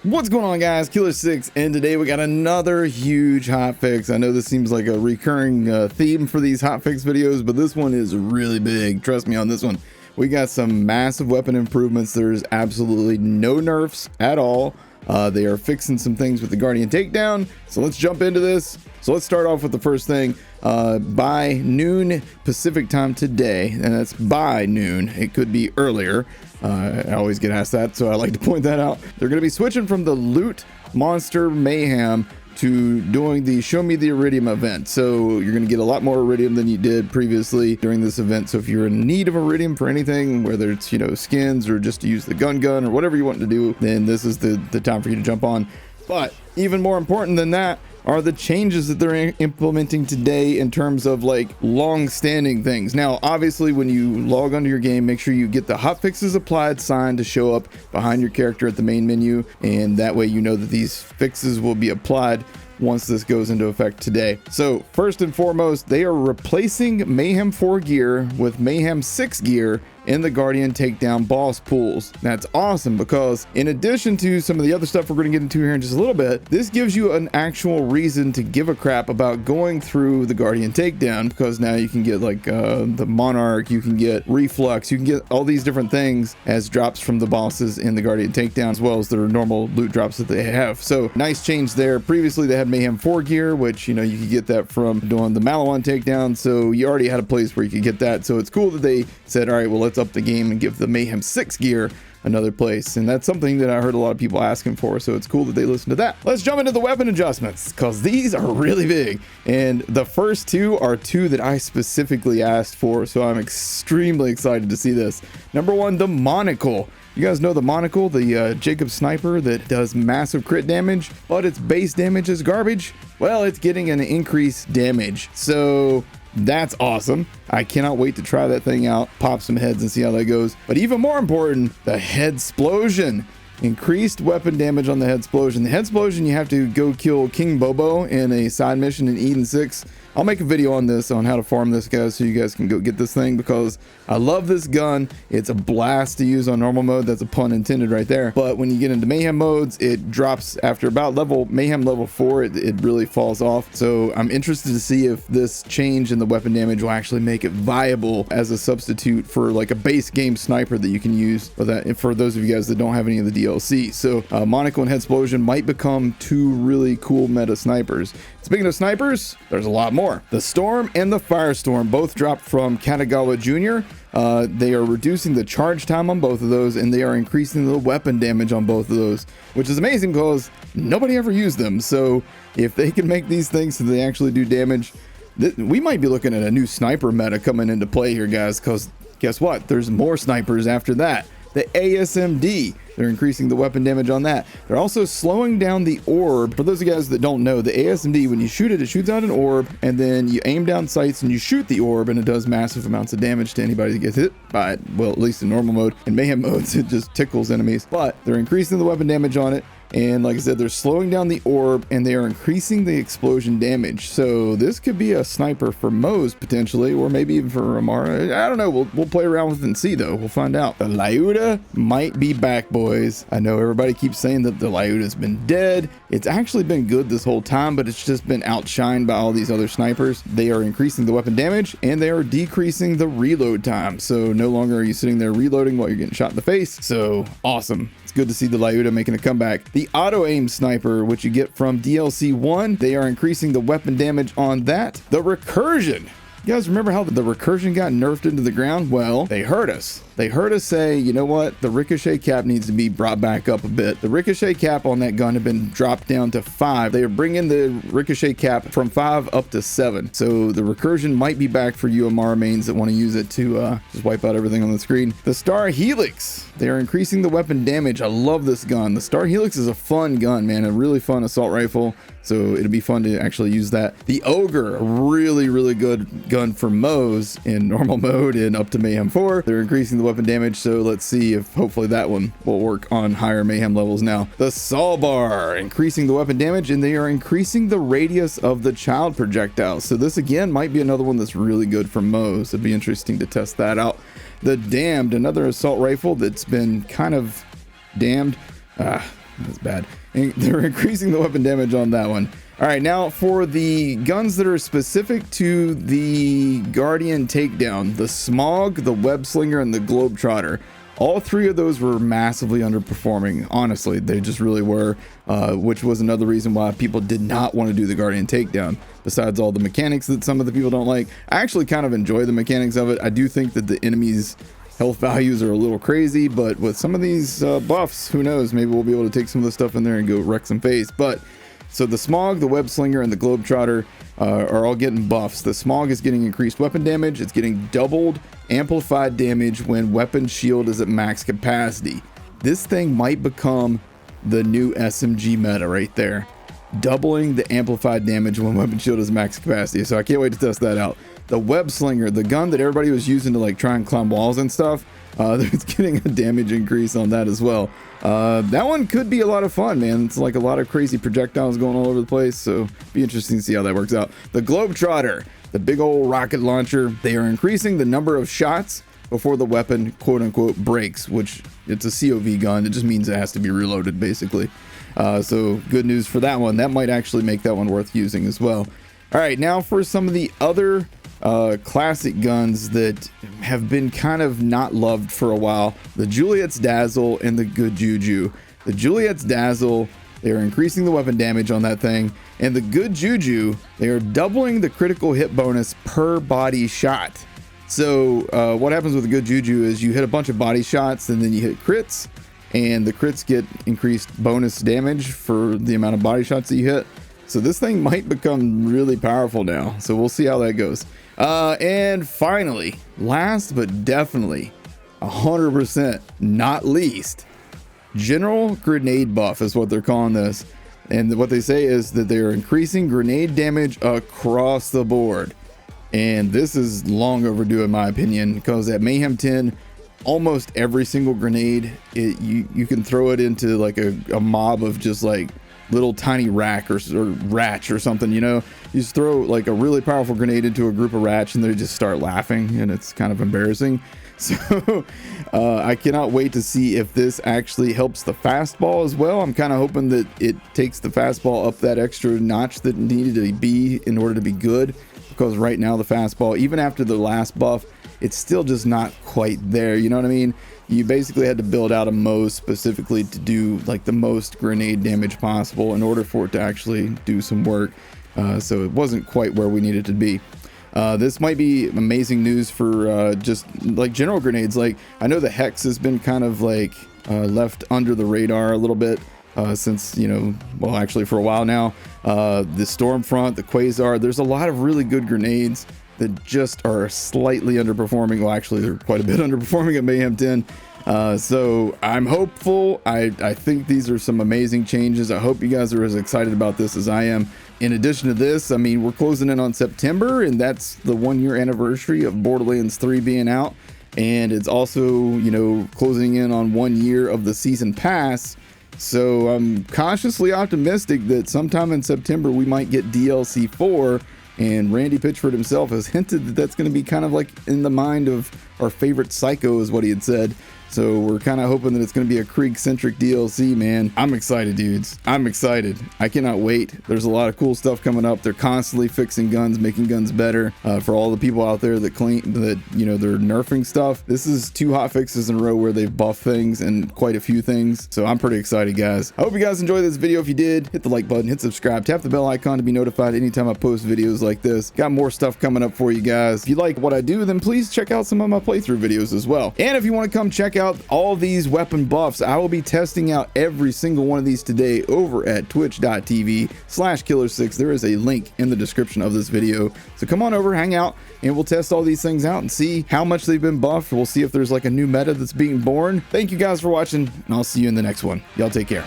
What's going on, guys? Killer6, and today we got another huge hotfix. I know this seems like a recurring theme for these hotfix videos, but this one is really big. Trust me on this one. We got some massive weapon improvements. There's absolutely no nerfs at all. They are fixing some things with the Guardian takedown. So let's jump into this. So let's start off with the first thing. By noon Pacific time today, and that's by noon. It could be earlier. I always get asked that, so I like to point that out. They're going to be switching from the Loot Monster Mayhem to doing the Show Me the Iridium event. So you're going to get a lot more Iridium than you did previously during this event. So if you're in need of Iridium for anything, whether it's, you know, skins or just to use the gun or whatever you want to do, then this is the time for you to jump on. But even more important than that are the changes that they're implementing today in terms of like long-standing things. Now, obviously, when you log onto your game, make sure you get the hotfixes applied sign to show up behind your character at the main menu, and that way you know that these fixes will be applied once this goes into effect today. So first and foremost, they are replacing Mayhem 4 gear with Mayhem 6 gear in the Guardian takedown boss pools. That's awesome, because in addition to some of the other stuff we're going to get into here in just a little bit, this gives you an actual reason to give a crap about going through the Guardian takedown, because now you can get like the Monarch, you can get Reflux, you can get all these different things as drops from the bosses in the Guardian takedown, as well as their normal loot drops that they have. So nice change there. Previously they had Mayhem 4 gear, which, you know, you could get that from doing the Malawan takedown, so you already had a place where you could get that. So it's cool that they said, all right, well, let's up the game and give the Mayhem 6 gear another place, and that's something that I heard a lot of people asking for, so it's cool that they listen to that. Let's jump into the weapon adjustments, because these are really big, and the first two are two that I specifically asked for, so I'm extremely excited to see this. Number one, the Monocle. You guys know the Monocle, the Jacob sniper that does massive crit damage, but its base damage is garbage? Well, it's getting an increased damage, so that's awesome. I cannot wait to try that thing out, pop some heads and see how that goes. But even more important, the Headsplosion. Increased weapon damage on the Headsplosion. The Headsplosion, you have to go kill King Bobo in a side mission in Eden 6. I'll make a video on this, on how to farm this, guys, so you guys can go get this thing, because I love this gun. It's a blast to use on normal mode. That's a pun intended right there. But when you get into Mayhem modes, it drops after about Mayhem level 4. It really falls off. So I'm interested to see if this change in the weapon damage will actually make it viable as a substitute for like a base game sniper that you can use for those of you guys that don't have any of the DLC. So Monocle and Headsplosion might become two really cool meta snipers. Speaking of snipers, there's a lot more. The Storm and the Firestorm both dropped from Katagawa Jr. They are reducing the charge time on both of those, and they are increasing the weapon damage on both of those, which is amazing because nobody ever used them. So if they can make these things so they actually do damage, we might be looking at a new sniper meta coming into play here, guys, because guess what? There's more snipers after that. The ASMD, they're increasing the weapon damage on that. They're also slowing down the orb. For those of you guys that don't know, the ASMD, when you shoot it, it shoots out an orb, and then you aim down sights and you shoot the orb, and it does massive amounts of damage to anybody that gets hit by it. Well, at least in normal mode. In Mayhem modes, it just tickles enemies. But they're increasing the weapon damage on it. And like I said, they're slowing down the orb, and they are increasing the explosion damage. So this could be a sniper for Moze potentially, or maybe even for Amara. I don't know. We'll play around with it and see, though. We'll find out. The Lyuda might be back, boys. I know everybody keeps saying that the Lyuda's been dead. It's actually been good this whole time, but it's just been outshined by all these other snipers. They are increasing the weapon damage, and they are decreasing the reload time. So no longer are you sitting there reloading while you're getting shot in the face. So awesome. It's good to see the Lyuda making a comeback. The auto aim sniper, which you get from DLC 1, they are increasing the weapon damage on that. The Recursion. You guys remember how the Recursion got nerfed into the ground? Well, they heard us. They heard us say, you know what? The ricochet cap needs to be brought back up a bit. The ricochet cap on that gun had been dropped down to 5. They are bringing the ricochet cap from 5 up to 7. So the Recursion might be back for you Amara mains that want to use it to just wipe out everything on the screen. The Star Helix. They are increasing the weapon damage. I love this gun. The Star Helix is a fun gun, man. A really fun assault rifle. So it'll be fun to actually use that. The Ogre, a really, really good gun for Moze in normal mode and up to Mayhem 4. They're increasing the weapon damage, so let's see if hopefully that one will work on higher Mayhem levels now. The Sawbar, increasing the weapon damage, and they are increasing the radius of the child projectile. So this again might be another one that's really good for Moze. It'd be interesting to test that out. The Damned, another assault rifle that's been kind of damned. That's bad. And they're increasing the weapon damage on that one. All right, now for the guns that are specific to the Guardian Takedown, the Smog, the Web Slinger, and the Globetrotter. All three of those were massively underperforming. Honestly, they just really were, which was another reason why people did not want to do the Guardian Takedown. Besides all the mechanics that some of the people don't like, I actually kind of enjoy the mechanics of it. I do think that the enemies' health values are a little crazy, but with some of these buffs, who knows? Maybe we'll be able to take some of the stuff in there and go wreck some face. But so the Smog, the Web Slinger, and the Globetrotter are all getting buffs. The Smog is getting increased weapon damage. It's getting doubled amplified damage when weapon shield is at max capacity. This thing might become the new SMG meta right there. Doubling the amplified damage when weapon shield is max capacity. So I can't wait to test that out. The Web Slinger, the gun that everybody was using to like try and climb walls and stuff, it's getting a damage increase on that as well. That one could be a lot of fun, man. It's like a lot of crazy projectiles going all over the place, so be interesting to see how that works out. The Globetrotter, the big old rocket launcher, they are increasing the number of shots before the weapon quote unquote breaks, which it's a COV gun. It just means it has to be reloaded basically. So good news for that one. That might actually make that one worth using as well. All right, now for some of the other classic guns that have been kind of not loved for a while. The Juliet's Dazzle and the Good Juju. The Juliet's Dazzle, they are increasing the weapon damage on that thing, and the Good Juju, they are doubling the critical hit bonus per body shot. So what happens with the Good Juju is you hit a bunch of body shots and then you hit crits, and the crits get increased bonus damage for the amount of body shots that you hit. So this thing might become really powerful now. So we'll see how that goes. And finally, last but definitely 100% not least, General Grenade Buff is what they're calling this. And what they say is that they are increasing grenade damage across the board. And this is long overdue in my opinion, because at Mayhem 10, almost every single grenade, you can throw it into like a mob of just like little tiny rack or ratch or something, you know. You just throw like a really powerful grenade into a group of rats and they just start laughing, and it's kind of embarrassing. So I cannot wait to see if this actually helps the fastball as well. I'm kind of hoping that it takes the fastball up that extra notch that it needed to be in order to be good, because right now the fastball, even after the last buff, it's still just not quite there, you know what I mean? You basically had to build out a Moze specifically to do like the most grenade damage possible in order for it to actually do some work. So it wasn't quite where we needed to be. This might be amazing news for just like general grenades. Like I know the Hex has been kind of like left under the radar a little bit since, you know, well actually for a while now. The Stormfront, the Quasar, there's a lot of really good grenades that just are slightly underperforming. Well, actually they're quite a bit underperforming at Mayhem 10. So I'm hopeful. I think these are some amazing changes. I hope you guys are as excited about this as I am. In addition to this, I mean, we're closing in on September, and that's the 1-year anniversary of Borderlands 3 being out. And it's also, you know, closing in on 1 year of the season pass. So I'm cautiously optimistic that sometime in September we might get DLC 4. And Randy Pitchford himself has hinted that that's going to be kind of like in the mind of our favorite Psycho is what he had said. So we're kind of hoping that it's going to be a Krieg-centric DLC, man. I'm excited, dudes. I'm excited. I cannot wait. There's a lot of cool stuff coming up. They're constantly fixing guns, making guns better. For all the people out there that claim that, you know, they're nerfing stuff, this is 2 hotfixes in a row where they've buffed things and quite a few things. So I'm pretty excited, guys. I hope you guys enjoyed this video. If you did, hit the like button, hit subscribe, tap the bell icon to be notified anytime I post videos like this. Got more stuff coming up for you guys. If you like what I do, then please check out some of my playthrough videos as well. And if you want to come check out all these weapon buffs, I will be testing out every single one of these today over at twitch.tv/killer6. There is a link in the description of this video, so come on over, hang out, and we'll test all these things out and see how much they've been buffed. We'll see if there's like a new meta that's being born. Thank you guys for watching, and I'll see you in the next one. Y'all take care.